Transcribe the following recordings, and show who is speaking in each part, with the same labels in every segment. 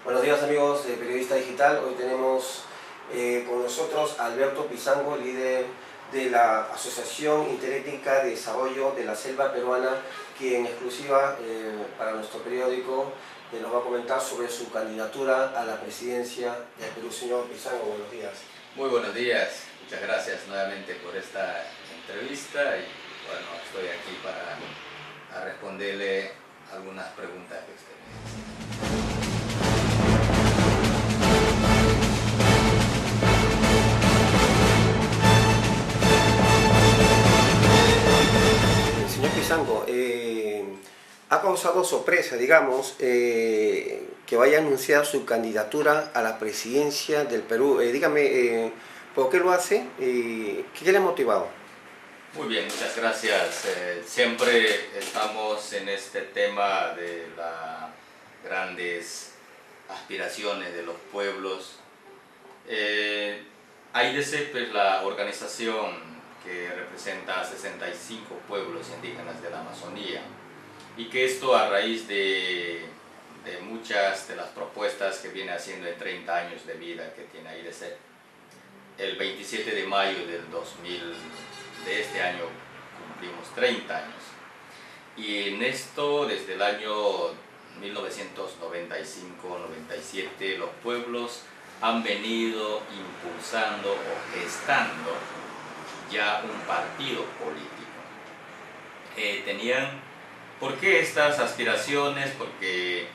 Speaker 1: Buenos días amigos de Periodista Digital. Hoy tenemos con nosotros a Alberto Pizango, líder de la Asociación Interétnica de Desarrollo de la Selva Peruana, que en exclusiva para nuestro periódico nos va a comentar sobre su candidatura a la presidencia del Perú. Señor Pizango, buenos días.
Speaker 2: Muy buenos días, muchas gracias nuevamente por esta entrevista y bueno, estoy aquí para responderle algunas preguntas que usted me
Speaker 1: Señor Pizango, ha causado sorpresa, digamos, que vaya a anunciar su candidatura a la presidencia del Perú. Dígame, ¿por qué lo hace? ¿Qué le ha motivado?
Speaker 2: Muy bien, muchas gracias. Siempre estamos en este tema de las grandes aspiraciones de los pueblos. AIDESEP es la organización que representa a 65 pueblos indígenas de la Amazonía y que esto a raíz de muchas de las propuestas que viene haciendo en 30 años de vida que tiene AIDESEP. El 27 de mayo de este año cumplimos 30 años y en esto desde el año 1995-97 los pueblos han venido impulsando o gestando ya un partido político. ¿Por qué estas aspiraciones? Porque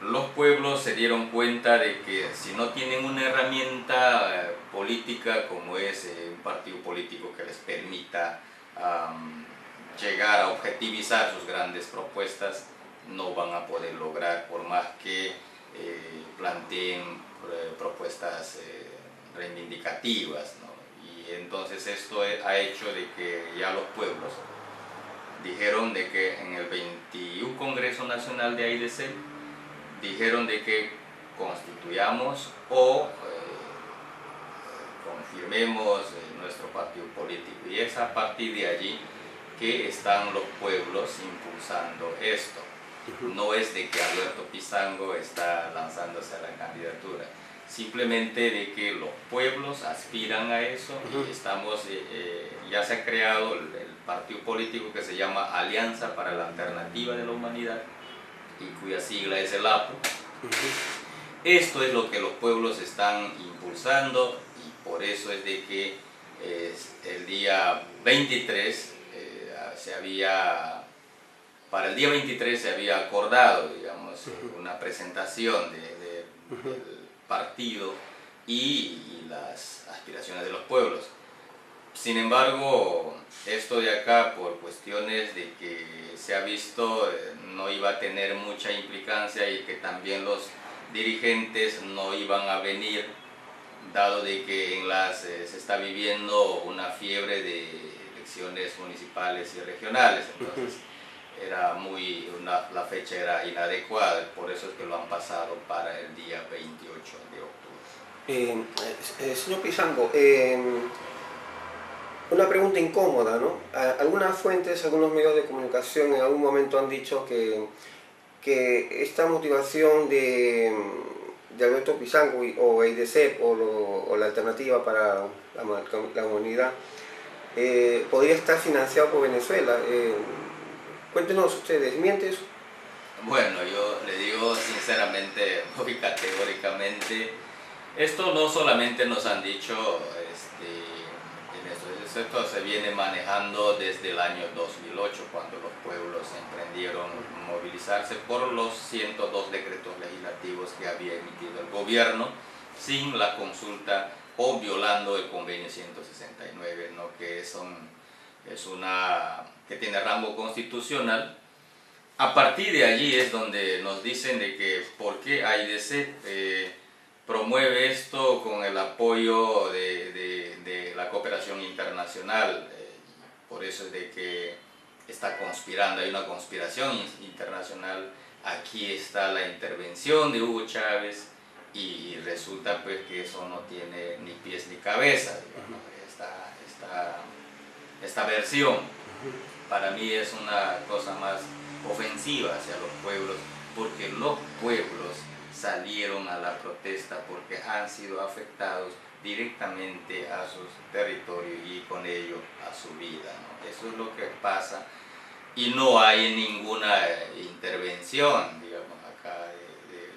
Speaker 2: los pueblos se dieron cuenta de que si no tienen una herramienta política como es un partido político que les permita llegar a objetivizar sus grandes propuestas, no van a poder lograr por más que planteen propuestas reivindicativas, ¿no? Y entonces esto ha hecho de que ya los pueblos dijeron de que en el 21 Congreso Nacional de AIDESEP dijeron de que constituyamos o confirmemos nuestro partido político, y es a partir de allí que están los pueblos impulsando esto. No es de que Alberto Pizango está lanzándose a la candidatura, simplemente de que los pueblos aspiran a eso y estamos, ya se ha creado el partido político que se llama Alianza para la Alternativa de la Humanidad y cuya sigla es el APU. Esto es lo que los pueblos están impulsando y por eso es de que el día 23 para el día 23 se había acordado, digamos, una presentación del partido y las aspiraciones de los pueblos. Sin embargo, esto de acá, por cuestiones de que se ha visto, no iba a tener mucha implicancia y que también los dirigentes no iban a venir, dado de que se está viviendo una fiebre de elecciones municipales y regionales. Entonces, la fecha era inadecuada, por eso es que lo han pasado para el día 28 de octubre.
Speaker 1: Señor Pizango, una pregunta incómoda, ¿no? Algunas fuentes, algunos medios de comunicación en algún momento han dicho que esta motivación de Alberto Pizango o AIDESEP o la Alternativa para la Humanidad podría estar financiado por Venezuela. Cuéntenos ustedes, ¿miente eso?
Speaker 2: Bueno, yo le digo sinceramente, muy categóricamente, esto no solamente nos han dicho esto se viene manejando desde el año 2008, cuando los pueblos emprendieron movilizarse por los 102 decretos legislativos que había emitido el gobierno sin la consulta o violando el convenio 169, ¿no? Que que tiene rango constitucional. A partir de allí es donde nos dicen de que por qué AIDESEP promueve esto con el apoyo de la cooperación internacional. Por eso es de que está conspirando, hay una conspiración internacional. Aquí está la intervención de Hugo Chávez y resulta pues que eso no tiene ni pies ni cabeza, digamos. Esta versión para mí es una cosa más ofensiva hacia los pueblos, porque los pueblos salieron a la protesta porque han sido afectados directamente a sus territorios y con ello a su vida, ¿no? Eso es lo que pasa y no hay ninguna intervención, digamos, acá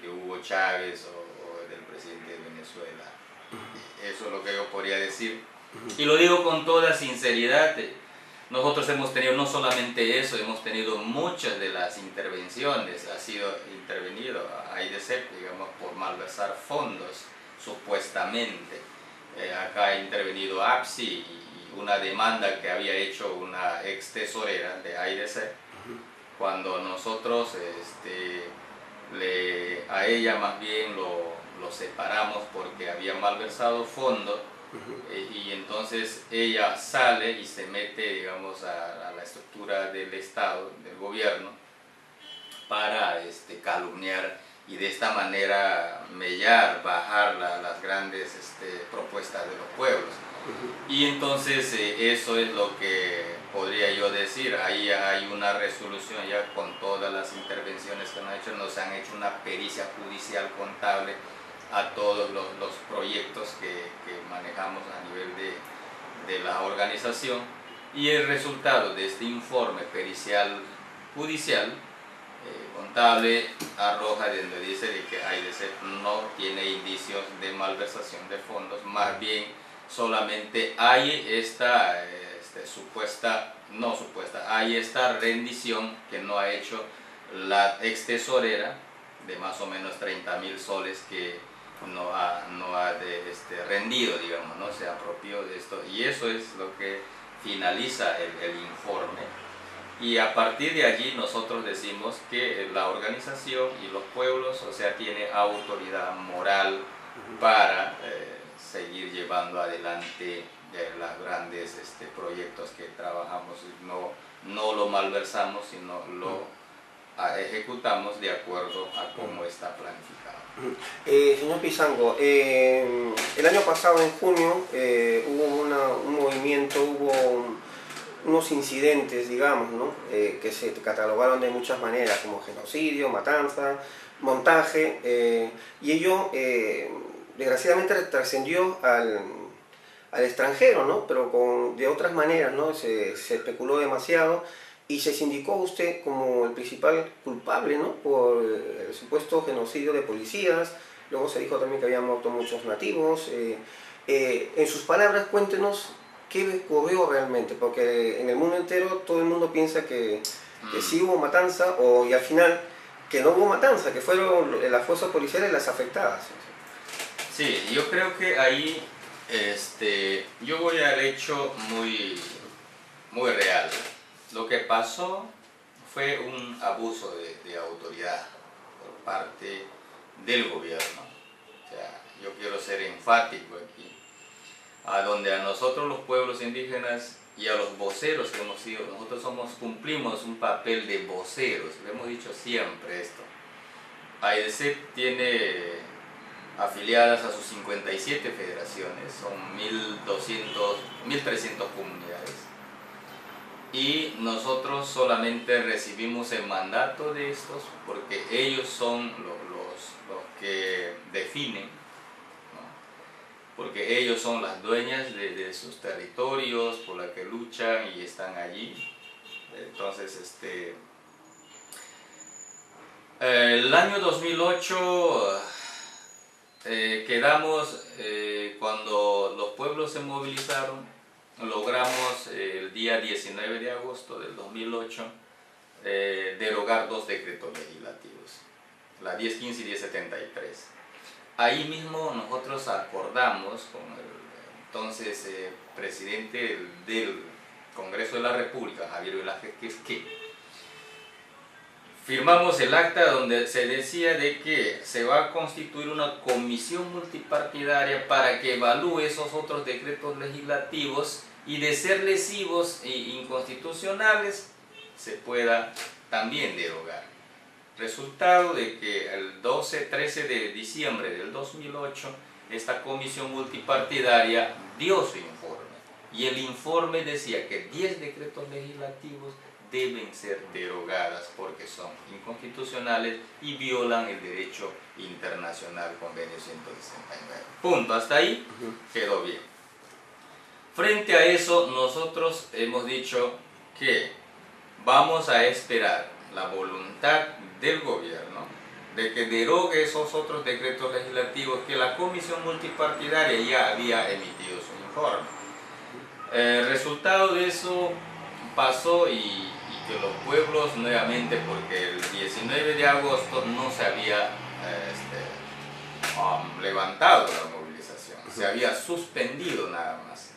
Speaker 2: de Hugo Chávez o del presidente de Venezuela. Eso es lo que yo podría decir y lo digo con toda sinceridad. Nosotros hemos tenido no solamente eso, hemos tenido muchas de las intervenciones, ha sido intervenido AIDESEP, digamos, por malversar fondos, supuestamente. Acá ha intervenido APSI y una demanda que había hecho una ex tesorera de AIDESEP, cuando nosotros a ella más bien lo separamos porque había malversado fondos. Y entonces ella sale y se mete, digamos, a la estructura del Estado, del gobierno, para calumniar y de esta manera mellar, bajar las grandes propuestas de los pueblos. Y entonces eso es lo que podría yo decir. Ahí hay una resolución ya con todas las intervenciones que nos han hecho una pericia judicial contable a todos los proyectos que manejamos a nivel de la organización, y el resultado de este informe pericial judicial contable arroja donde dice de que AIDESEP no tiene indicios de malversación de fondos, más bien solamente hay esta hay esta rendición que no ha hecho la ex tesorera de más o menos 30.000 soles que no ha rendido, digamos, ¿no? Se apropió de esto, y eso es lo que finaliza el informe, y a partir de allí nosotros decimos que la organización y los pueblos, o sea, tiene autoridad moral para seguir llevando adelante los grandes proyectos que trabajamos, no lo malversamos, sino lo ejecutamos de acuerdo a cómo está planificado.
Speaker 1: Señor Pizango, el año pasado, en junio, hubo un movimiento, hubo unos incidentes, digamos, ¿no? Que se catalogaron de muchas maneras, como genocidio, matanza, montaje, y ello desgraciadamente trascendió al extranjero, ¿no? Pero de otras maneras, ¿no? Se especuló demasiado y se sindicó a usted como el principal culpable, ¿no? Por el supuesto genocidio de policías. Luego se dijo también que habían muerto muchos nativos. En sus palabras, cuéntenos qué ocurrió realmente, porque en el mundo entero todo el mundo piensa que sí hubo matanza, y al final que no hubo matanza, que fueron las fuerzas policiales las afectadas.
Speaker 2: Sí, yo creo que ahí yo voy al hecho muy, muy real. Lo que pasó fue un abuso de autoridad por parte del gobierno. O sea, yo quiero ser enfático aquí, a donde a nosotros los pueblos indígenas y a los voceros que hemos sido, nosotros cumplimos un papel de voceros, lo hemos dicho siempre esto. AIDESEP tiene afiliadas a sus 57 federaciones, son 1.300 comunidades, y nosotros solamente recibimos el mandato de estos porque ellos son los que definen, ¿no? Porque ellos son las dueñas de sus territorios, por la que luchan y están allí. Entonces, el año 2008 quedamos, cuando los pueblos se movilizaron, logramos el día 19 de agosto del 2008 derogar 2 decretos legislativos, la 1015 y 1073. Ahí mismo nosotros acordamos con el entonces presidente del Congreso de la República, Javier Velázquez, que firmamos el acta donde se decía de que se va a constituir una comisión multipartidaria para que evalúe esos otros decretos legislativos y, de ser lesivos e inconstitucionales, se pueda también derogar. Resultado de que el 13 de diciembre del 2008 esta comisión multipartidaria dio su informe, y el informe decía que 10 decretos legislativos deben ser derogadas porque son inconstitucionales y violan el derecho internacional. internacional, convenio 169. Punto, hasta ahí quedó bien. Frente a eso, nosotros hemos dicho que vamos a esperar la voluntad del gobierno de que derogue esos otros decretos legislativos que la comisión multipartidaria ya había emitido su informe. El resultado de eso pasó y que los pueblos nuevamente, porque el 19 de agosto no se había levantado la movilización, se había suspendido nada más.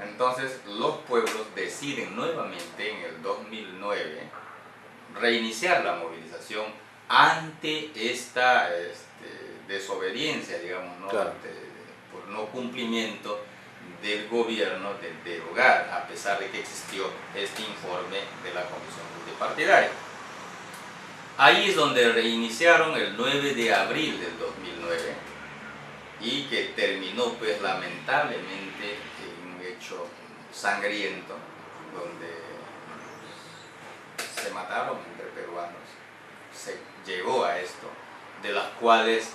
Speaker 2: Entonces los pueblos deciden nuevamente en el 2009 reiniciar la movilización ante esta desobediencia, digamos, ¿no?
Speaker 1: Claro.
Speaker 2: Por no cumplimiento del gobierno de derogar, a pesar de que existió este informe de la comisión multipartidaria. Ahí es donde reiniciaron el 9 de abril del 2009 y que terminó pues lamentablemente en un hecho sangriento donde se mataron entre peruanos. Se llegó a esto, de las cuales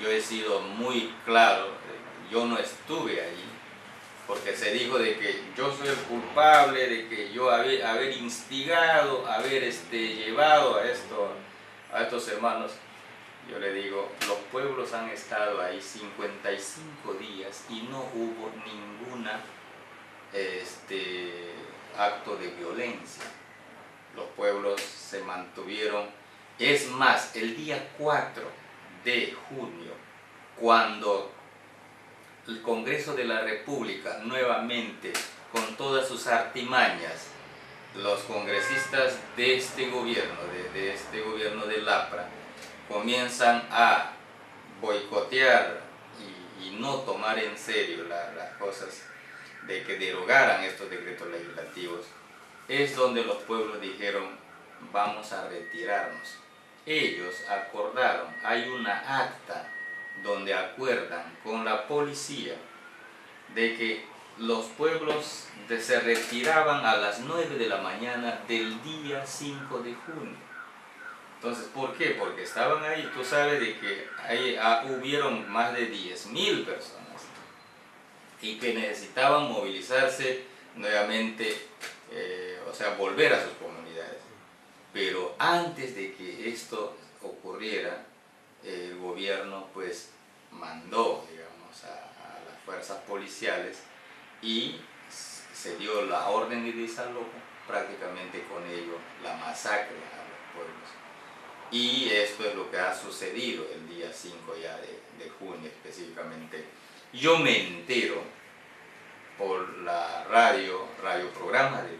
Speaker 2: yo he sido muy claro, yo no estuve allí, porque se dijo de que yo soy el culpable, de que yo haber instigado, haber llevado a estos hermanos. Yo le digo, los pueblos han estado ahí 55 días y no hubo ninguna acto de violencia. Los pueblos se mantuvieron. Es más, el día 4 de junio, cuando el Congreso de la República nuevamente, con todas sus artimañas, los congresistas de este gobierno del APRA, comienzan a boicotear y no tomar en serio las cosas de que derogaran estos decretos legislativos, es donde los pueblos dijeron, vamos a retirarnos. Ellos acordaron, hay una acta donde acuerdan con la policía de que los pueblos se retiraban a las 9 de la mañana del día 5 de junio. Entonces, ¿por qué? Porque estaban ahí, tú sabes de que ahí hubieron más de 10.000 personas y que necesitaban movilizarse nuevamente, o sea, volver a sus comunidades. Pero antes de que esto ocurriera, el gobierno pues mandó, digamos, a las fuerzas policiales y se dio la orden de desalojo, prácticamente con ello la masacre a los pueblos. Y esto es lo que ha sucedido el día 5 ya de junio específicamente. Yo me entero por la radioprograma de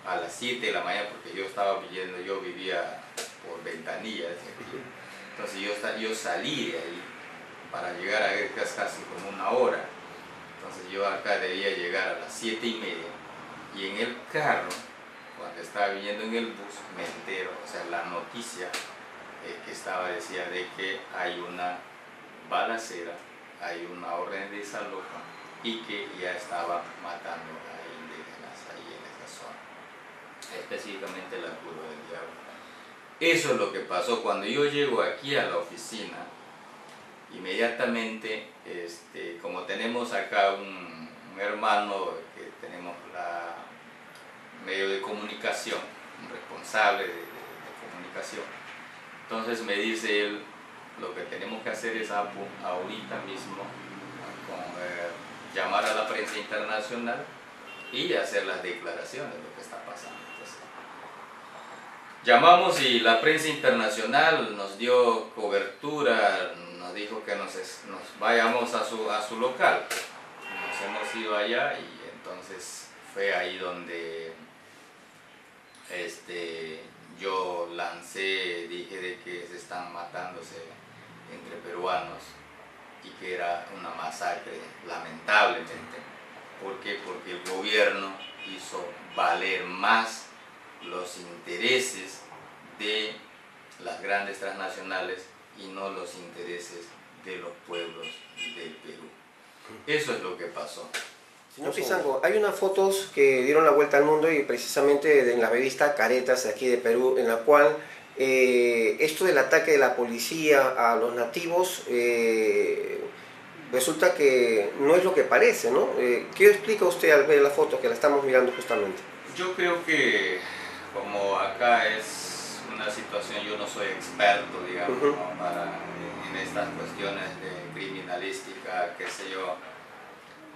Speaker 2: a las 7 de la mañana, porque yo vivía por Ventanilla, entonces yo salí de ahí para llegar a Ercas casi como una hora. Entonces yo acá debía llegar a las 7:30 y en el carro, cuando estaba viniendo en el bus, me entero, o sea, la noticia que decía de que hay una balacera, hay una orden de desalojo y que ya estaba matando a indígenas ahí en esa zona, específicamente la Curva del Diablo. Eso es lo que pasó. Cuando yo llego aquí a la oficina, inmediatamente, como tenemos acá un hermano que tenemos medio de comunicación, un responsable de comunicación, entonces me dice él, lo que tenemos que hacer es ahorita mismo llamar a la prensa internacional y hacer las declaraciones de lo que está pasando. Entonces, llamamos y la prensa internacional nos dio cobertura, nos dijo que nos vayamos a su local. Nos hemos ido allá y entonces fue ahí donde yo dije de que se están matándose entre peruanos y que era una masacre, lamentablemente. ¿Por qué? Porque el gobierno hizo valer más los intereses de las grandes transnacionales y no los intereses de los pueblos del Perú. Eso es lo que pasó.
Speaker 1: Señor Pizango, hay unas fotos que dieron la vuelta al mundo y precisamente en la revista Caretas de aquí de Perú, en la cual esto del ataque de la policía a los nativos resulta que no es lo que parece, ¿no? ¿Qué explica usted al ver la foto que la estamos mirando justamente?
Speaker 2: Yo creo que como acá es una situación, yo no soy experto, digamos, ¿no? En estas cuestiones de criminalística, qué sé yo,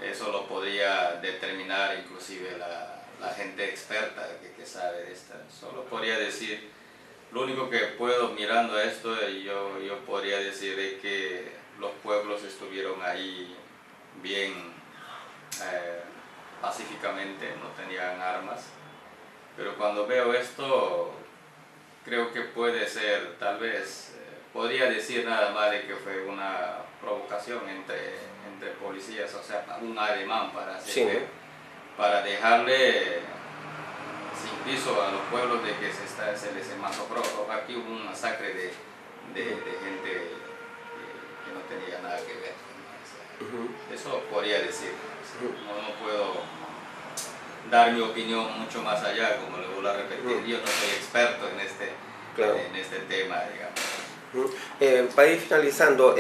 Speaker 2: eso lo podría determinar inclusive la gente experta que sabe de esto. Solo podría decir, lo único que puedo mirando esto, yo podría decir es que los pueblos estuvieron ahí bien pacíficamente, no tenían armas, pero cuando veo esto creo que puede ser, tal vez, podría decir nada más de que fue una provocación entre policías, o sea, un ademán para hacer,
Speaker 1: Sí, ¿no?
Speaker 2: para dejarle sin piso a los pueblos de que se les masacró. Aquí hubo un masacre de gente que no tenía nada que ver, ¿no? O sea, eso podría decir. No puedo dar mi opinión mucho más allá, como le vuelvo a repetir. Yo no soy experto
Speaker 1: Claro.
Speaker 2: en este tema, digamos.
Speaker 1: Para ir finalizando,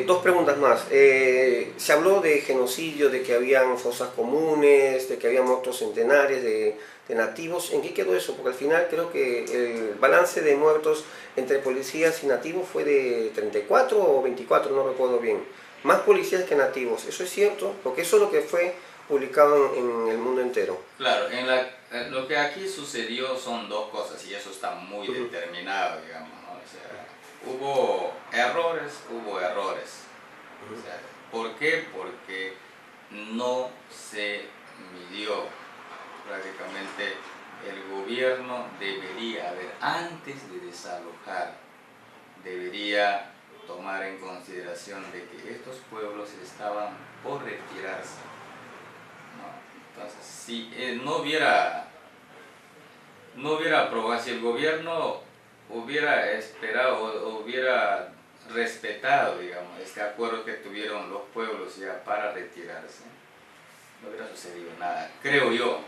Speaker 1: dos preguntas más. Se habló de genocidio, de que habían fosas comunes, de que había muertos centenares de nativos. ¿En qué quedó eso? Porque al final creo que el balance de muertos entre policías y nativos fue de 34 o 24, no recuerdo bien. Más policías que nativos. ¿Eso es cierto? Porque eso es lo que fue publicado en el mundo entero.
Speaker 2: Claro, lo que aquí sucedió son dos cosas y eso está muy determinado, digamos, ¿no? O sea, hubo errores. O sea, ¿por qué? Porque no se midió prácticamente. El gobierno debería haber, antes de desalojar, debería tomar en consideración de que estos pueblos estaban por retirarse, ¿no? Entonces, si no hubiera aprobado, si el gobierno hubiera esperado o hubiera respetado, digamos, este acuerdo que tuvieron los pueblos ya para retirarse, no hubiera sucedido nada, creo yo,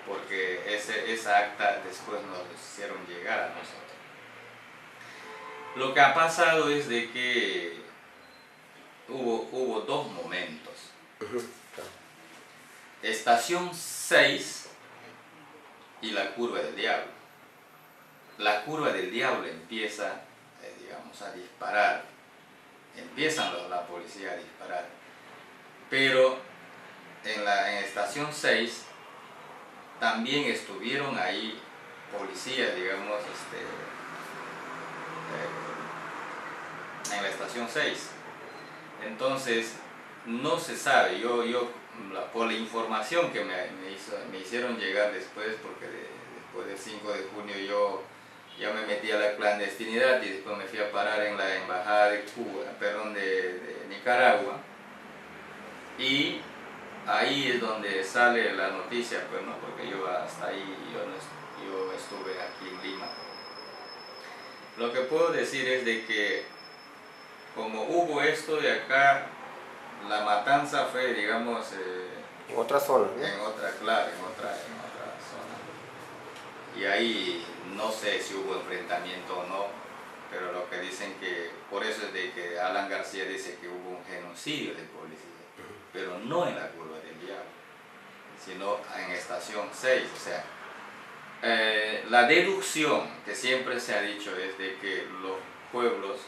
Speaker 2: porque esa acta después nos hicieron llegar a nosotros. Lo que ha pasado es de que hubo dos momentos. Estación 6 y la curva del diablo. La curva del diablo empieza, digamos, a disparar. Empiezan la policía a disparar. Pero en estación 6 también estuvieron ahí policías, digamos, en la estación 6. Entonces, no se sabe, por la información que me hicieron llegar después, porque después del 5 de junio yo ya me metí a la clandestinidad y después me fui a parar en la embajada de Nicaragua, y ahí es donde sale la noticia, pues, ¿no? Porque yo hasta ahí, yo estuve aquí en Lima. Lo que puedo decir es de que como hubo esto de acá, la matanza fue, digamos,
Speaker 1: En otra zona, ¿no?
Speaker 2: en otra zona. Y ahí no sé si hubo enfrentamiento o no, pero lo que dicen que, por eso es de que Alan García dice que hubo un genocidio de policía, pero no en la curva del diablo, sino en estación 6, o sea, la deducción que siempre se ha dicho es de que los pueblos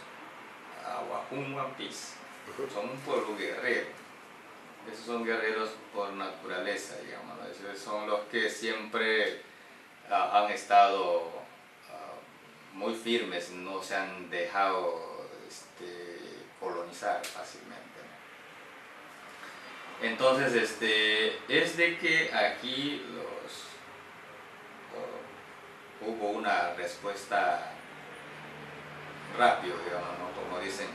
Speaker 2: Ahuajún-Wampis son un pueblo guerrero. Esos son guerreros por naturaleza, digamos, ¿no? Esos son los que siempre han estado muy firmes, no se han dejado colonizar fácilmente. Entonces, es de que aquí hubo una respuesta rápida, digamos, ¿no? Como dicen,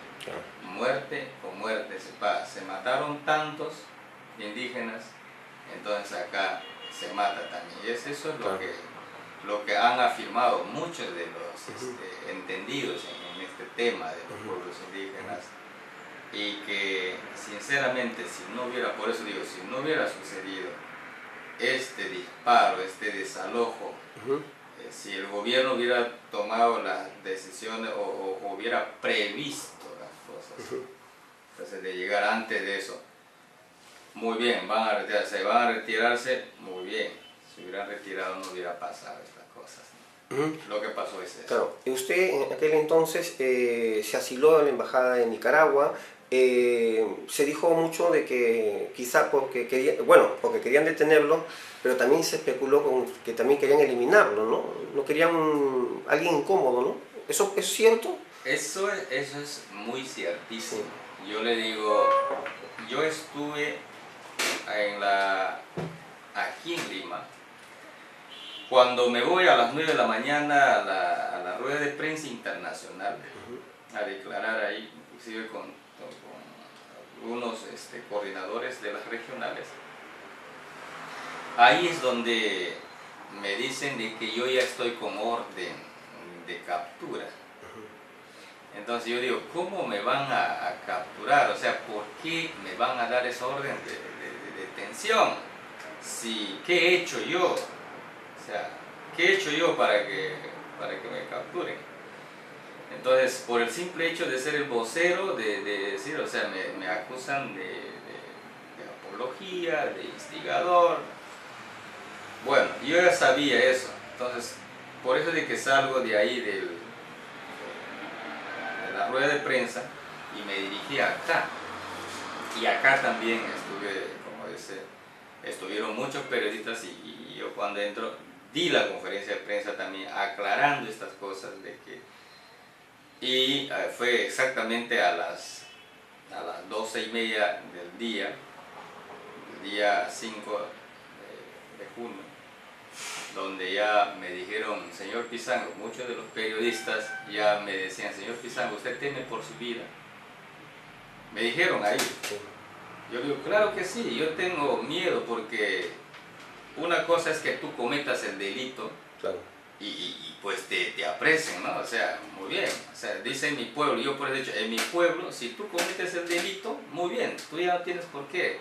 Speaker 2: muerte o muerte se mataron tantos indígenas, entonces acá se mata también. Y eso es lo que han afirmado muchos de los entendidos en este tema de los pueblos indígenas, y que sinceramente, por eso digo, si no hubiera sucedido este disparo, este desalojo si el gobierno hubiera tomado las decisiones o hubiera previsto las cosas, entonces de llegar antes de eso, muy bien, van a retirarse, muy bien, si hubieran retirado no hubiera pasado estas cosas. Lo que pasó es eso.
Speaker 1: Claro, y usted en aquel entonces se asiló en la embajada de Nicaragua. Se dijo mucho de que quizá porque porque querían detenerlo, pero también se especuló con que también querían eliminarlo, ¿no? No querían alguien incómodo, ¿no? ¿Eso es cierto?
Speaker 2: Eso es muy ciertísimo. Yo le digo, yo estuve aquí en Lima. Cuando me voy a las 9 de la mañana a la rueda de prensa internacional, a declarar ahí, inclusive con algunos coordinadores de las regionales, ahí es donde me dicen de que yo ya estoy con orden de captura. Entonces yo digo, ¿cómo me van a capturar? O sea, ¿por qué me van a dar esa orden de detención? ¿Qué he hecho yo? O sea, ¿qué he hecho yo para que me capturen? Entonces, por el simple hecho de ser el vocero, de decir, o sea, me acusan de apología, de instigador. Bueno, yo ya sabía eso. Entonces, por eso de que salgo de ahí de la rueda de prensa y me dirigí acá. Y acá también estuvieron muchos periodistas y yo cuando entro di la conferencia de prensa también aclarando estas cosas y fue exactamente a las 12:30 del día 5 de junio, donde ya me dijeron, señor Pizango, muchos de los periodistas ya me decían, señor Pizango, ¿usted teme por su vida? Me dijeron ahí. Yo digo, claro que sí, yo tengo miedo porque una cosa es que tú cometas el delito,
Speaker 1: claro,
Speaker 2: y pues te apresen, ¿no? O sea, muy bien, o sea, dice en mi pueblo, yo por eso he dicho, en mi pueblo, si tú cometes el delito, muy bien, tú ya no tienes por qué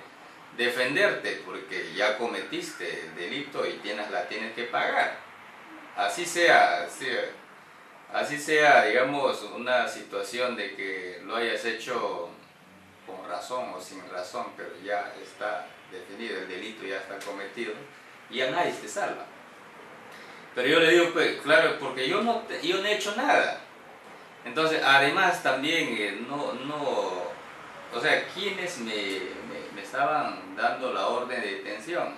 Speaker 2: defenderte porque ya cometiste el delito y la tienes que pagar. Así sea, digamos, una situación de que lo hayas hecho con razón o sin razón, pero ya está definido, el delito ya está cometido y ya nadie te salva. Pero yo le digo, pues, claro, porque yo no he hecho nada. Entonces, además también, o sea, quienes me estaban dando la orden de detención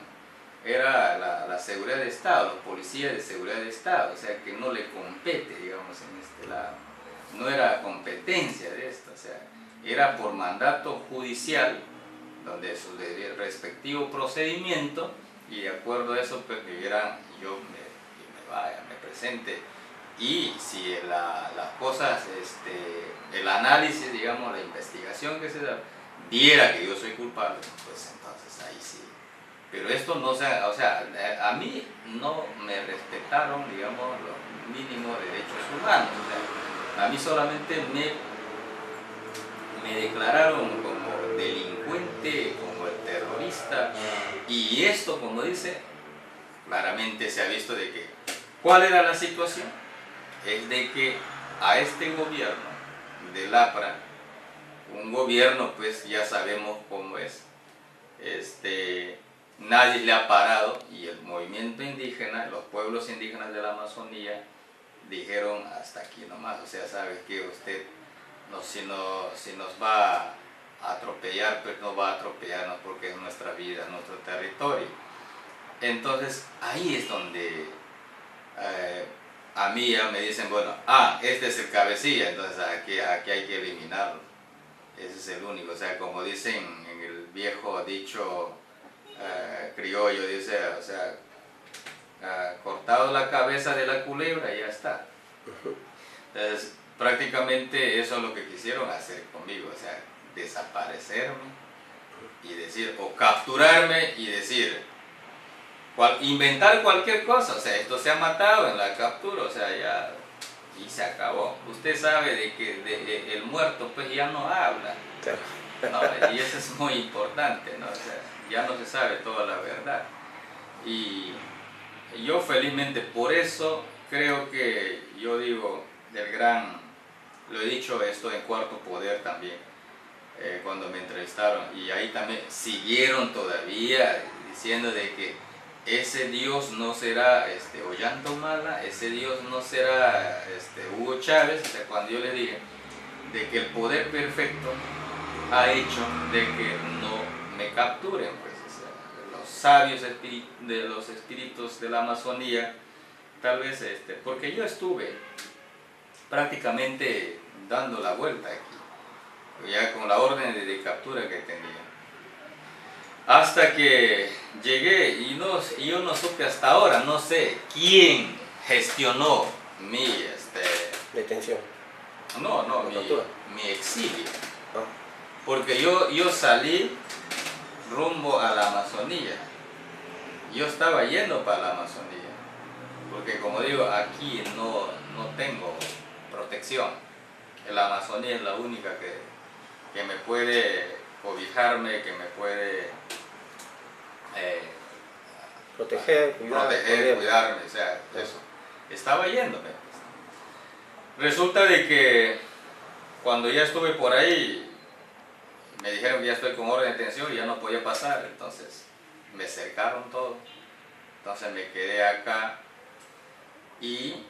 Speaker 2: era la seguridad de Estado, los policías de seguridad de Estado, o sea, que no le compete, digamos, en este lado. No era competencia de esto, o sea, era por mandato judicial, donde su respectivo procedimiento, y de acuerdo a eso, pues yo me presente, y si las cosas, el análisis, digamos, la investigación que se da, viera que yo soy culpable, pues entonces ahí sí. Pero esto no o sea, a mí no me respetaron, digamos, los mínimos derechos humanos, o sea, a mí solamente me declararon como delincuente, como el terrorista, y esto, como dice, claramente se ha visto de que, ¿cuál era la situación? Es de que a este gobierno del APRA, un gobierno pues ya sabemos cómo es, nadie le ha parado y el movimiento indígena, los pueblos indígenas de la Amazonía dijeron hasta aquí nomás, o sea, ¿sabe qué? Usted si nos va a atropellar, pues no va a atropellarnos porque es nuestra vida, nuestro territorio. Entonces ahí es donde a mí ya me dicen, bueno, este es el cabecilla, entonces aquí hay que eliminarlo. Ese es el único, o sea, como dicen en el viejo dicho criollo, dice, o sea, cortado la cabeza de la culebra y ya está. Entonces, prácticamente eso es lo que quisieron hacer conmigo, o sea, desaparecerme y decir, o capturarme y decir, inventar cualquier cosa, o sea, esto se ha matado en la captura, o sea, ya, y se acabó. Usted sabe de que el muerto pues ya no habla, ¿no? Y eso es muy importante, ¿no? O sea, ya no se sabe toda la verdad. Y yo felizmente por eso creo que yo digo, lo he dicho esto en Cuarto Poder también, cuando me entrevistaron, y ahí también siguieron todavía diciendo de que ese Dios no será Ollanta-Humala, ese Dios no será Hugo Chávez. O sea, cuando yo les dije de que el poder perfecto ha hecho de que no me capturen, pues, o sea, los sabios de los espíritus de la Amazonía, tal vez, porque yo estuve prácticamente dando la vuelta aquí, ya con la orden de captura que tenía. Hasta que llegué y yo no supe hasta ahora, no sé quién gestionó mi
Speaker 1: detención.
Speaker 2: No, mi exilio. Porque yo salí rumbo a la Amazonía. Yo estaba yendo para la Amazonía. Porque como digo, aquí no tengo protección. La Amazonía es la única que me puede cobijarme, que me puede
Speaker 1: proteger,
Speaker 2: cuidarme, o sea, eso. Estaba yéndome. Resulta de que cuando ya estuve por ahí, me dijeron que ya estoy con orden de detención y ya no podía pasar, entonces me cercaron todo. Entonces me quedé acá y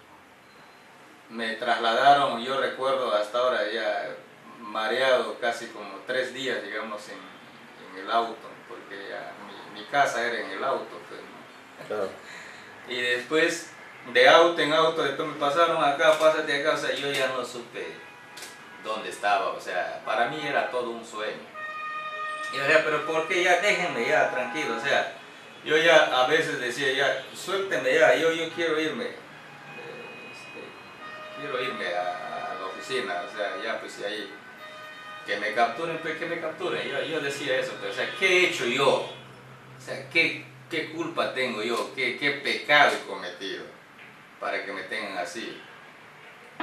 Speaker 2: me trasladaron, yo recuerdo hasta ahora ya mareado casi como 3 días, digamos, en el auto, porque ya mi casa era en el auto, pues, ¿no?
Speaker 1: Claro.
Speaker 2: Y después de auto en auto, después me pasaron acá, pásate acá, o sea, yo ya no supe dónde estaba, o sea, para mí era todo un sueño. Y yo decía, pero ¿por qué ya? Déjenme ya, tranquilo, o sea, yo ya a veces decía, ya, suéltenme ya, yo quiero irme, a la oficina, o sea, ya pues ahí, que me capturen, pues que me capturen, yo decía eso, pero o sea, ¿qué he hecho yo? O sea, ¿qué culpa tengo yo? ¿Qué pecado he cometido para que me tengan así?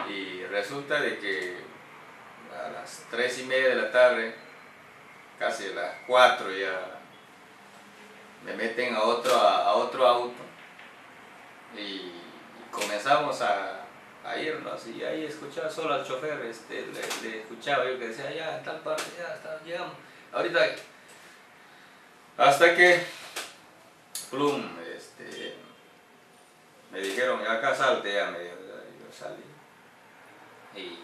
Speaker 2: Y resulta de que a las 3:30 de la tarde, casi a las 4 ya, me meten a otro auto y comenzamos a irnos, y ahí escuchaba solo al chofer, le escuchaba yo que decía, ya en tal parte, ya está, llegamos, ahorita, hasta que, plum, me dijeron, acá salte, ya yo salí, y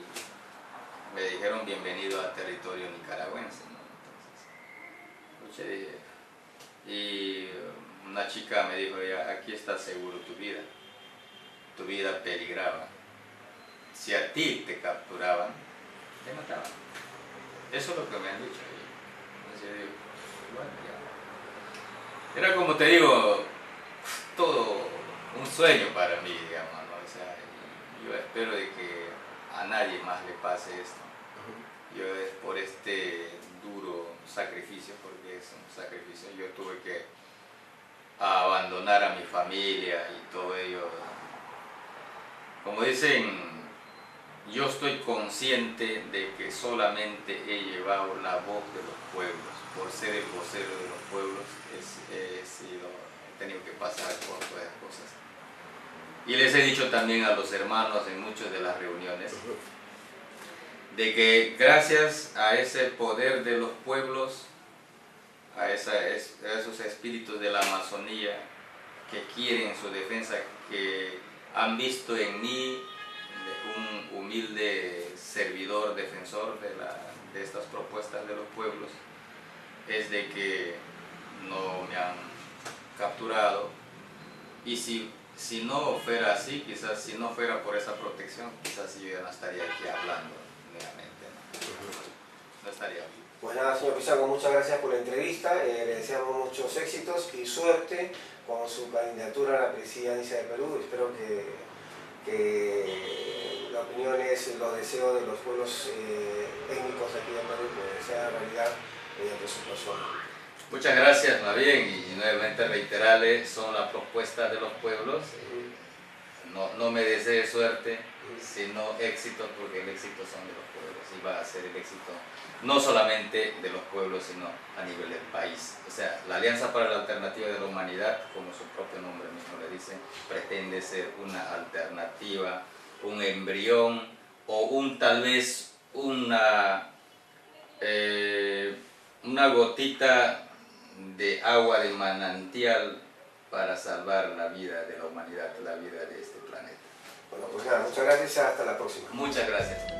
Speaker 2: me dijeron bienvenido a territorio nicaragüense, ¿no? Entonces, escuché, y una chica me dijo, ya, aquí está seguro tu vida peligraba. Si a ti te capturaban, te mataban. Eso es lo que me han dicho. Entonces yo digo, bueno, ya. Era como te digo, todo un sueño para mí, digamos, ¿no? O sea, yo espero de que a nadie más le pase esto. Yo por este duro sacrificio, porque es un sacrificio, yo tuve que abandonar a mi familia y todo ello. Como dicen, yo estoy consciente de que solamente he llevado la voz de los pueblos. Por ser el vocero de los pueblos, he tenido que pasar por todas las cosas. Y les he dicho también a los hermanos en muchas de las reuniones, de que gracias a ese poder de los pueblos, a esos espíritus de la Amazonía que quieren su defensa, que han visto en mí un humilde servidor, defensor de estas propuestas de los pueblos, es de que no me han capturado. Y si no fuera así, quizás si no fuera por esa protección, quizás yo ya no estaría aquí hablando nuevamente, no estaría aquí.
Speaker 1: Pues nada, señor Pizango, muchas gracias por la entrevista, le deseamos muchos éxitos y suerte con su candidatura a la presidencia de Perú. Espero que las opiniones, los deseos de los pueblos étnicos aquí de Perú pues, sean realidad mediante su persona.
Speaker 2: Muchas gracias, más bien, y nuevamente reiterarle, son las propuestas de los pueblos. No me desee suerte, sino éxito, porque el éxito son de los pueblos. va a ser el éxito no solamente de los pueblos, sino a nivel del país. O sea, la Alianza para la Alternativa de la Humanidad, como su propio nombre mismo le dice, pretende ser una alternativa, un embrión o tal vez una gotita de agua de manantial para salvar la vida de la humanidad, la vida de este planeta.
Speaker 1: Bueno, pues nada, muchas gracias, hasta la próxima.
Speaker 2: Muchas gracias.